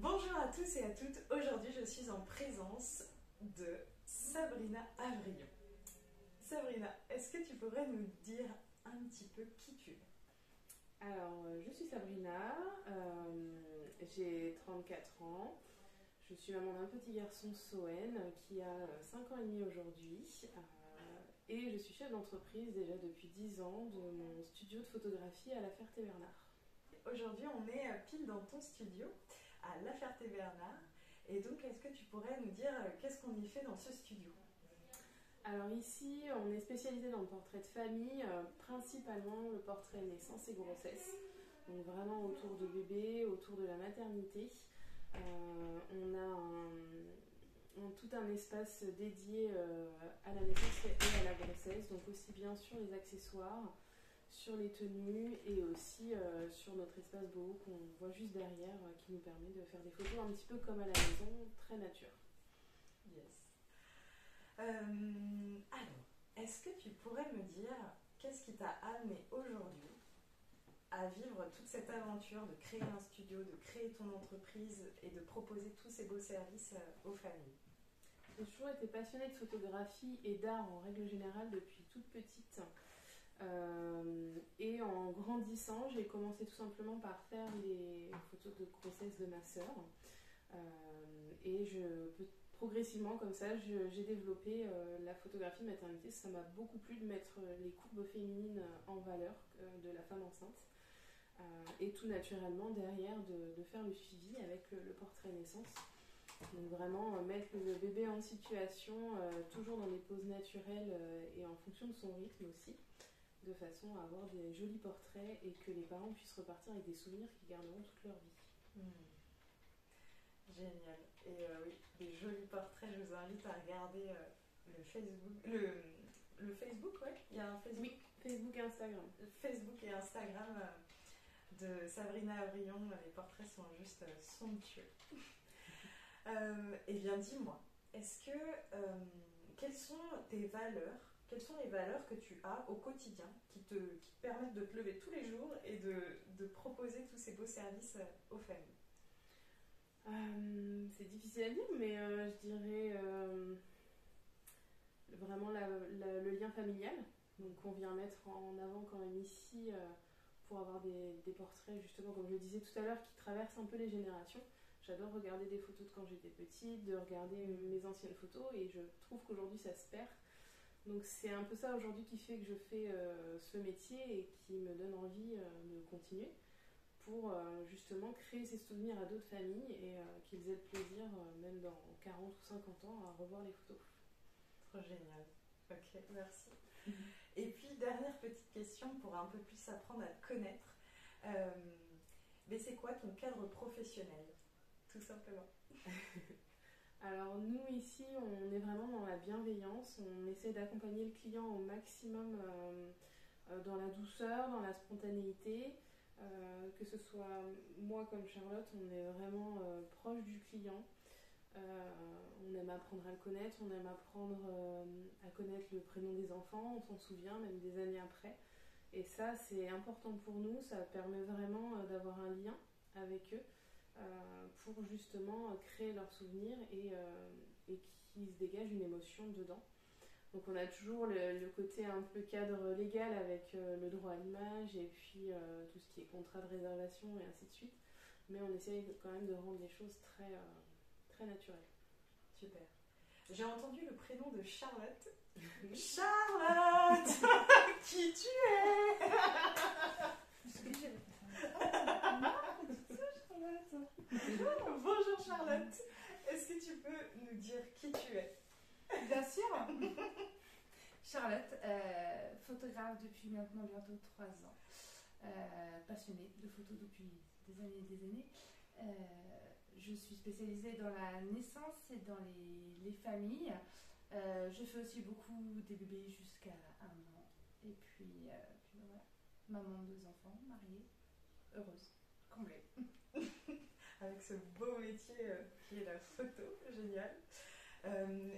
Bonjour à tous et à toutes, aujourd'hui je suis en présence de Sabrina Avrillon. Sabrina, est-ce que tu pourrais nous dire un petit peu qui tu es? Alors, je suis Sabrina, j'ai 34 ans, je suis maman d'un petit garçon Sohen qui a 5 ans et demi aujourd'hui et je suis chef d'entreprise déjà depuis 10 ans de mon studio de photographie à La Ferté-Bernard. Aujourd'hui on est pile dans ton studio à La Ferté-Bernard et donc est-ce que tu pourrais nous dire qu'est-ce qu'on y fait dans ce studio? Alors ici, on est spécialisé dans le portrait de famille, principalement le portrait naissance et grossesse. Donc vraiment autour de bébé, autour de la maternité. On a tout un espace dédié à la naissance et à la grossesse, donc aussi bien sur les accessoires, sur les tenues et aussi sur notre espace boho qu'on voit juste derrière qui nous permet de faire des photos un petit peu comme à la maison, très nature. Yes. Alors, est-ce que tu pourrais me dire qu'est-ce qui t'a amené aujourd'hui à vivre toute cette aventure de créer un studio, de créer ton entreprise et de proposer tous ces beaux services aux familles? J'ai toujours été passionnée de photographie et d'art en règle générale depuis toute petite. Et en grandissant, j'ai commencé tout simplement par faire les photos de grossesse de ma sœur. Et progressivement, comme ça, j'ai développé la photographie de maternité. Ça m'a beaucoup plu de mettre les courbes féminines en valeur de la femme enceinte. Et tout naturellement, derrière, de faire le suivi avec le portrait naissance. Donc vraiment mettre le bébé en situation, toujours dans des poses naturelles et en fonction de son rythme aussi, de façon à avoir des jolis portraits et que les parents puissent repartir avec des souvenirs qu'ils garderont toute leur vie. Génial. Et oui, des jolis portraits. Je vous invite à regarder le Facebook. Le Facebook, ouais. Il y a un Facebook. Oui, Facebook et Instagram. Facebook et Instagram de Sabrina Avrillon. Les portraits sont juste somptueux. Et bien, dis-moi, quelles sont tes valeurs? Quelles sont les valeurs que tu as au quotidien qui te permettent de te lever tous les jours et de proposer tous ces beaux services aux familles? C'est difficile à dire, mais je dirais vraiment le lien familial, donc qu'on vient mettre en avant quand même ici pour avoir des portraits, justement, comme je le disais tout à l'heure, qui traversent un peu les générations. J'adore regarder des photos de quand j'étais petite, de regarder mes anciennes photos, et je trouve qu'aujourd'hui ça se perd. Donc c'est un peu ça aujourd'hui qui fait que je fais ce métier et qui me donne envie de continuer pour justement créer ces souvenirs à d'autres familles et qu'ils aient le plaisir, même dans 40 ou 50 ans, à revoir les photos. Trop génial. Ok, merci. Et puis, dernière petite question pour un peu plus apprendre à te connaître. Mais c'est quoi ton cadre professionnel, tout simplement? Alors nous ici, on est vraiment dans la bienveillance, on essaie d'accompagner le client au maximum dans la douceur, dans la spontanéité. Que ce soit moi comme Charlotte, on est vraiment proche du client. On aime apprendre à le connaître, on aime apprendre à connaître le prénom des enfants, on s'en souvient même des années après. Et ça, c'est important pour nous, ça permet vraiment d'avoir un lien avec eux pour justement créer leurs souvenirs et qu'il se dégage une émotion dedans. Donc on a toujours le côté un peu cadre légal avec le droit à l'image et puis tout ce qui est contrat de réservation et ainsi de suite. Mais on essaye quand même de rendre les choses très, très naturelles. Super. J'ai entendu le prénom de Charlotte. Charlotte qui tu es? Bonjour Charlotte. Est-ce que tu peux nous dire qui tu es? Bien sûr. Charlotte, photographe depuis maintenant bientôt 3 ans. Passionnée de photos depuis des années et des années. Je suis spécialisée dans la naissance et dans les familles. Je fais aussi beaucoup des bébés jusqu'à 1 an. Et puis voilà, maman de 2 enfants, mariée, heureuse, comblée. Avec ce beau métier qui est la photo, génial.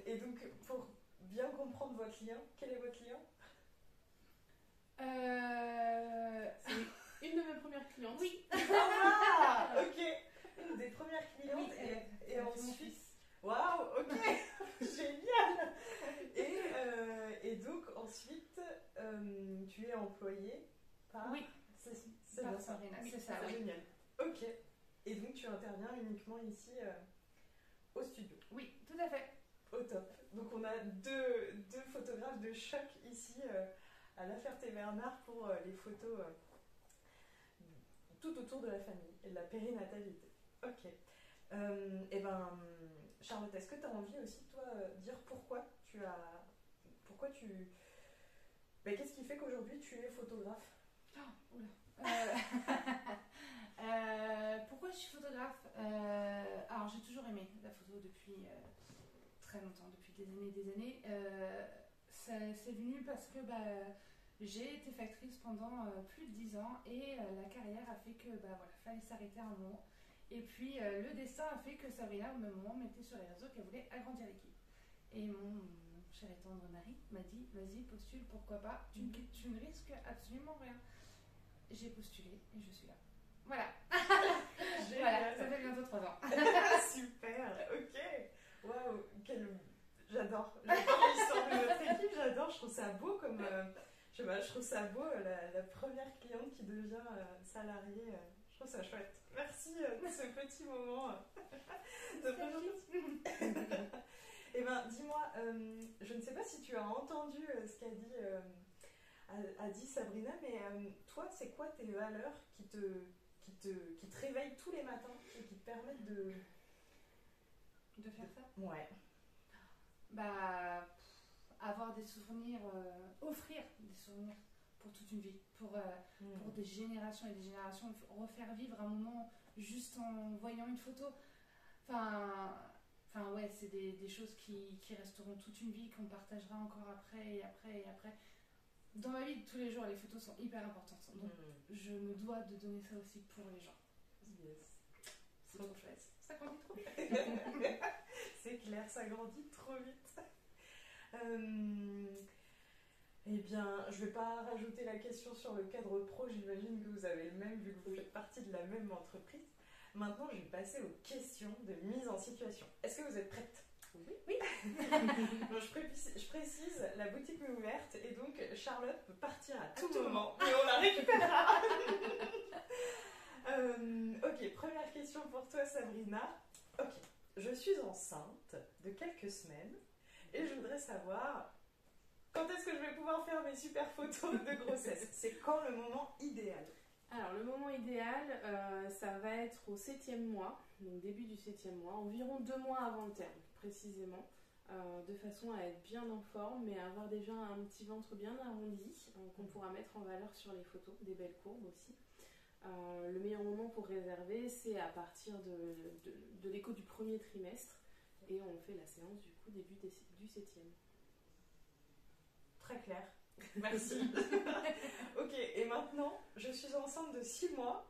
Et donc, pour bien comprendre votre lien, quel est votre lien? C'est une de mes premières clientes. Oui. Ah, ok. une des premières clientes Oui, et ensuite... Waouh, ok, génial. Et donc ensuite, tu es employée par... Oui, c'est par bien ça. Sabrina, Oui, c'est ça, oui. Génial. Ok. Et donc tu interviens uniquement ici au studio. Oui, tout à fait. Au top. Donc on a deux photographes de choc ici à La Ferté-Bernard pour les photos tout autour de la famille et de la périnatalité. Ok. Et ben, Charlotte, est-ce que tu as envie aussi, toi, dire pourquoi tu as... Pourquoi tu... Ben, qu'est-ce qui fait qu'aujourd'hui tu es photographe? Oh, oula. Pourquoi je suis photographe? Alors j'ai toujours aimé la photo depuis très longtemps, depuis des années. C'est venu parce que j'ai été factrice pendant plus de 10 ans et la carrière a fait que fallait s'arrêter à un moment. Et puis le destin a fait que Sabrina, au même moment, mettait sur les réseaux qu'elle voulait agrandir l'équipe. Et mon cher et tendre mari m'a dit, vas-y, postule, pourquoi pas, tu ne risques absolument rien. J'ai postulé et je suis là. Voilà. Voilà, ça fait bientôt 3 ans. Super, ok. Waouh, j'adore l'histoire de votre équipe, j'adore, je trouve ça beau comme... je trouve ça beau, la première cliente qui devient salariée, je trouve ça chouette. Merci de ce petit moment de présentation. Eh ben, dis-moi, je ne sais pas si tu as entendu ce qu'a dit, a dit Sabrina, mais toi, c'est quoi tes valeurs qui te réveillent tous les matins et qui te permettent de faire ça? Ouais. Avoir des souvenirs, offrir des souvenirs pour toute une vie, pour des générations et des générations, refaire vivre un moment juste en voyant une photo. Ouais, c'est des choses qui resteront toute une vie, qu'on partagera encore après et après et après. Dans ma vie de tous les jours, les photos sont hyper importantes. Donc, je me dois de donner ça aussi pour les gens. Yes. C'est trop chouette. Ça grandit trop vite. C'est clair, ça grandit trop vite. Eh bien, je ne vais pas rajouter la question sur le cadre pro, j'imagine que vous avez le même vu que vous faites partie de la même entreprise. Maintenant, je vais passer aux questions de mise en situation. Est-ce que vous êtes prête? Oui. Bon, je précise, la boutique est ouverte et donc Charlotte peut partir à tout moment, mais on la récupérera. Ok, première question pour toi, Sabrina. Ok, je suis enceinte de quelques semaines et je voudrais savoir quand est-ce que je vais pouvoir faire mes super photos de grossesse. C'est quand le moment idéal? Alors, le moment idéal, ça va être au 7e mois, donc début du 7e mois, environ 2 mois avant le terme, précisément, de façon à être bien en forme, mais à avoir déjà un petit ventre bien arrondi, qu'on pourra mettre en valeur sur les photos, des belles courbes aussi. Le meilleur moment pour réserver, c'est à partir de l'écho du premier trimestre, et on fait la séance du coup début du 7e. Très clair. Merci. Ok, et maintenant, je suis enceinte de 6 mois.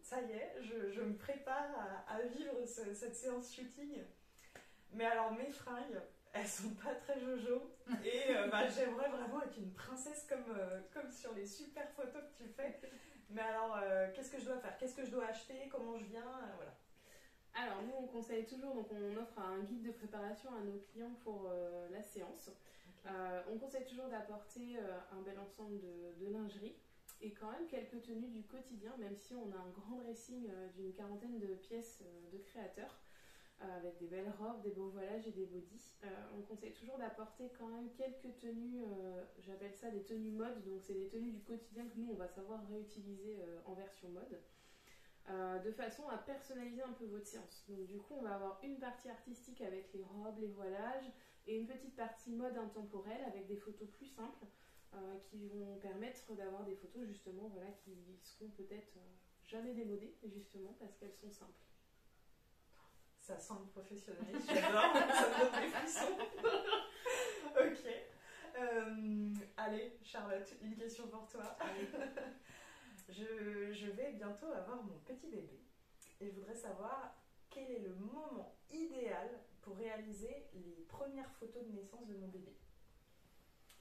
Ça y est, je me prépare à vivre cette séance shooting. Mais alors, mes fringues, elles sont pas très jojo. Et j'aimerais vraiment être une princesse comme sur les super photos que tu fais. Mais alors, qu'est-ce que je dois faire? Qu'est-ce que je dois acheter? Comment je viens? Voilà. Alors, nous, on conseille toujours, donc on offre un guide de préparation à nos clients pour la séance. On conseille toujours d'apporter un bel ensemble de lingerie et quand même quelques tenues du quotidien, même si on a un grand dressing d'une 40aine de pièces de créateurs avec des belles robes, des beaux voilages et des bodys. On conseille toujours d'apporter quand même quelques tenues, j'appelle ça des tenues mode, donc c'est des tenues du quotidien que nous on va savoir réutiliser en version mode. De façon à personnaliser un peu votre séance. Donc du coup on va avoir une partie artistique avec les robes, les voilages et une petite partie mode intemporelle avec des photos plus simples qui vont permettre d'avoir des photos justement qui seront peut-être jamais démodées justement parce qu'elles sont simples. Ça sent le professionnalisme, j'adore, ça me donne des frissons. Ok. Allez Charlotte, une question pour toi. Je vais bientôt avoir mon petit bébé et je voudrais savoir quel est le moment idéal pour réaliser les premières photos de naissance de mon bébé.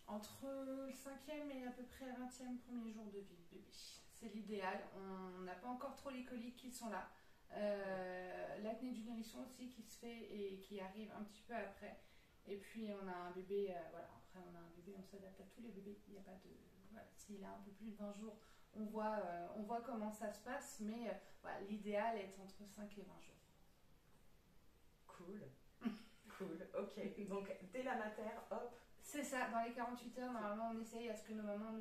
Entre le 5e et à peu près 20e premier jour de vie de bébé. C'est l'idéal. On n'a pas encore trop les coliques qui sont là. L'acné du nourrisson aussi qui se fait et qui arrive un petit peu après. Et puis on a un bébé, voilà, après on a un bébé, on s'adapte à tous les bébés. Il n'y a pas de. Voilà, s'il a un peu plus de 20 jours, on voit comment ça se passe, mais voilà, l'idéal est entre 5 et 20 jours. Cool. Cool, ok. Donc dès la mater, hop. C'est ça, dans les 48 heures, normalement on essaye à ce que nos mamans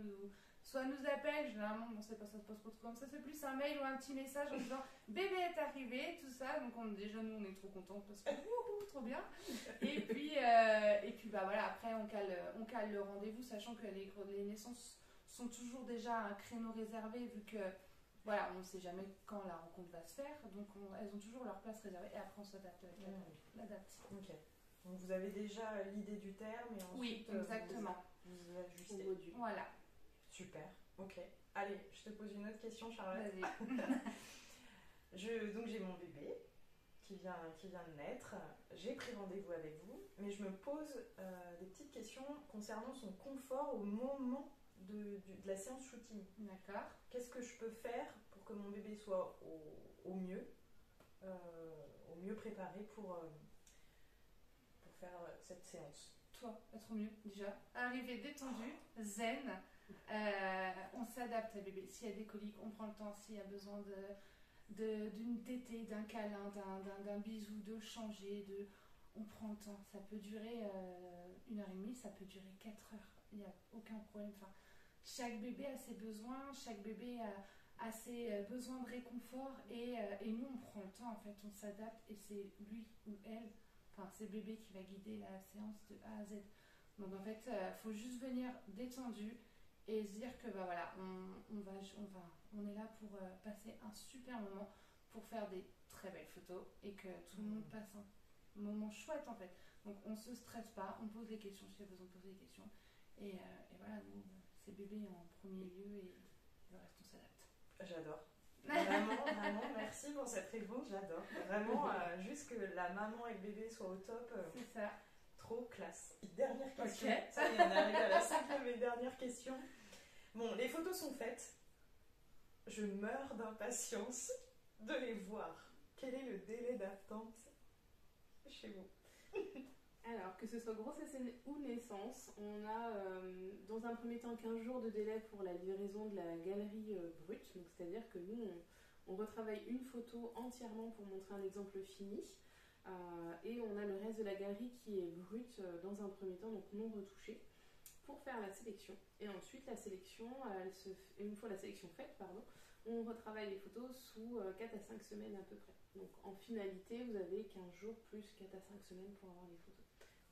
soit nous appellent, généralement on sait pas, ça se passe pas trop comme ça, c'est plus un mail ou un petit message en disant bébé est arrivé, tout ça, donc déjà nous on est trop contents parce que wouhou, trop bien. Et puis bah voilà, après on cale le rendez-vous, sachant que les naissances sont toujours déjà un créneau réservé vu que voilà, on ne sait jamais quand la rencontre va se faire, donc elles ont toujours leur place réservée et après on s'adapte avec l'adapte. Ok. Donc vous avez déjà l'idée du terme et ensuite oui, exactement. Vous ajustez. Voilà. Super, ok. Allez, je te pose une autre question, Charlotte. Vas-y. Donc j'ai mon bébé qui vient de naître. J'ai pris rendez-vous avec vous, mais je me pose des petites questions concernant son confort au moment de la séance shooting. D'accord. Qu'est-ce que je peux faire pour que mon bébé soit au mieux préparé pour faire cette séance? Toi, être au mieux déjà. Arriver détendu, zen. On s'adapte à bébé. S'il y a des coliques, on prend le temps. S'il y a besoin d'une tétée, d'un câlin, d'un bisou, de changer, on prend le temps. Ça peut durer 1h30, ça peut durer 4 heures. Il n'y a aucun problème. Enfin, chaque bébé a ses besoins, chaque bébé a ses besoins de réconfort et nous on prend le temps en fait, on s'adapte et c'est lui ou elle, enfin c'est bébé qui va guider la séance de A à Z. Donc en fait, faut juste venir détendu et se dire que bah voilà, on est là pour passer un super moment, pour faire des très belles photos et que tout le monde passe un moment chouette en fait. Donc on se stresse pas, on pose les questions s'il y a besoin de poser des questions et voilà, nous c'est bébé en premier lieu et le reste on s'adapte. J'adore. Vraiment, merci pour cette réponse, j'adore. Vraiment, juste que la maman et le bébé soient au top. C'est ça. Trop classe. Dernière question. Okay. Ça y est, on arrive à la 5e et dernière question. Bon, les photos sont faites. Je meurs d'impatience de les voir. Quel est le délai d'attente chez vous? Alors, que ce soit grossesse ou naissance, on a dans un premier temps 15 jours de délai pour la livraison de la galerie brute. Donc, c'est-à-dire que nous, on retravaille une photo entièrement pour montrer un exemple fini. Et on a le reste de la galerie qui est brute dans un premier temps, donc non retouchée, pour faire la sélection. Et ensuite, la sélection, une fois la sélection faite, on retravaille les photos sous 4 à 5 semaines à peu près. Donc en finalité, vous avez 15 jours plus 4 à 5 semaines pour avoir les photos.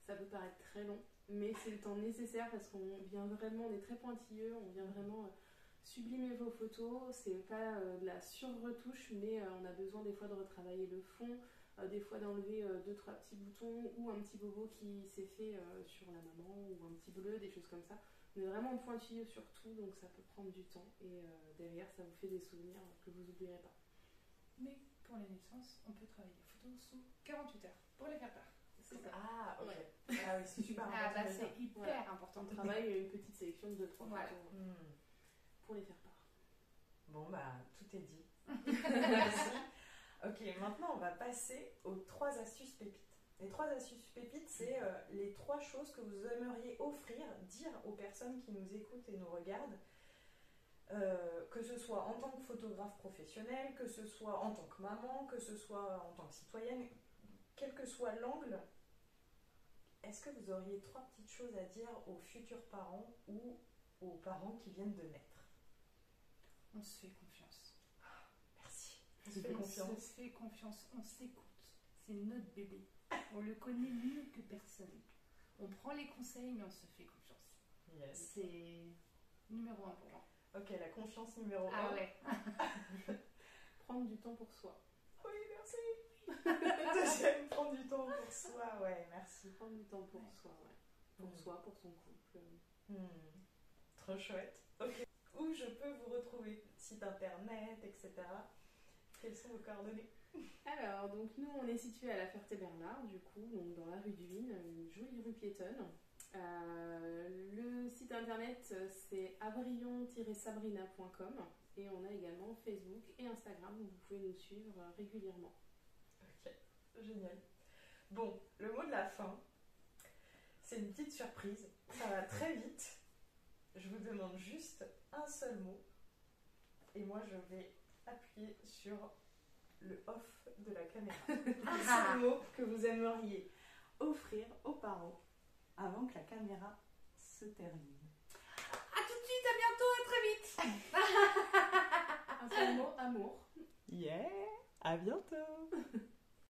Ça peut paraître très long, mais c'est le temps nécessaire parce qu'on vient vraiment, on est très pointilleux, on vient vraiment sublimer vos photos. C'est pas de la sur-retouche, mais on a besoin des fois de retravailler le fond, des fois d'enlever 2-3 petits boutons ou un petit bobo qui s'est fait sur la maman ou un petit bleu, des choses comme ça. On est vraiment pointilleux sur tout, donc ça peut prendre du temps et derrière ça vous fait des souvenirs que vous n'oublierez pas. Mais pour les naissances, on peut travailler les photos sous 48 heures pour les faire part. C'est ça. Ah, ok. Ouais. Ah oui, c'est super important. Ah bah c'est hyper important. On travaille une petite sélection de 2-3 voilà. photos pour les faire part. Bon bah, tout est dit. Merci. Ok, maintenant on va passer aux 3 astuces pépites. Les 3 astuces pépites, c'est les 3 choses que vous aimeriez offrir, dire aux personnes qui nous écoutent et nous regardent, que ce soit en tant que photographe professionnel, que ce soit en tant que maman, que ce soit en tant que citoyenne, quel que soit l'angle. Est-ce que vous auriez 3 petites choses à dire aux futurs parents ou aux parents qui viennent de naître? On se fait confiance. Merci. On se fait confiance. On se fait confiance, on s'écoute. C'est notre bébé. On le connaît mieux que personne. On prend les conseils, mais on se fait confiance. Yes. C'est numéro 1 pour moi. Ok, la confiance numéro 1. Ah ouais. Prendre du temps pour soi. Oui, merci. Deuxième, prendre du temps pour soi. Ouais, merci. Prendre du temps pour soi, ouais. Pour soi, pour son couple. Trop chouette. Ok. Où je peux vous retrouver? Site internet, etc. Quelles sont vos coordonnées? Alors, donc nous, on est situé à la Ferté-Bernard, du coup, donc dans la rue d'Huine, une jolie rue piétonne. Le site internet, c'est avrillon-sabrina.com et on a également Facebook et Instagram où vous pouvez nous suivre régulièrement. Ok, génial. Bon, le mot de la fin, c'est une petite surprise. Ça va très vite. Je vous demande juste un seul mot et moi je vais appuyer sur le off de la caméra. Un seul mot que vous aimeriez offrir aux parents avant que la caméra se termine. À tout de suite, à bientôt, à très vite. Un seul mot, amour. Yeah, à bientôt.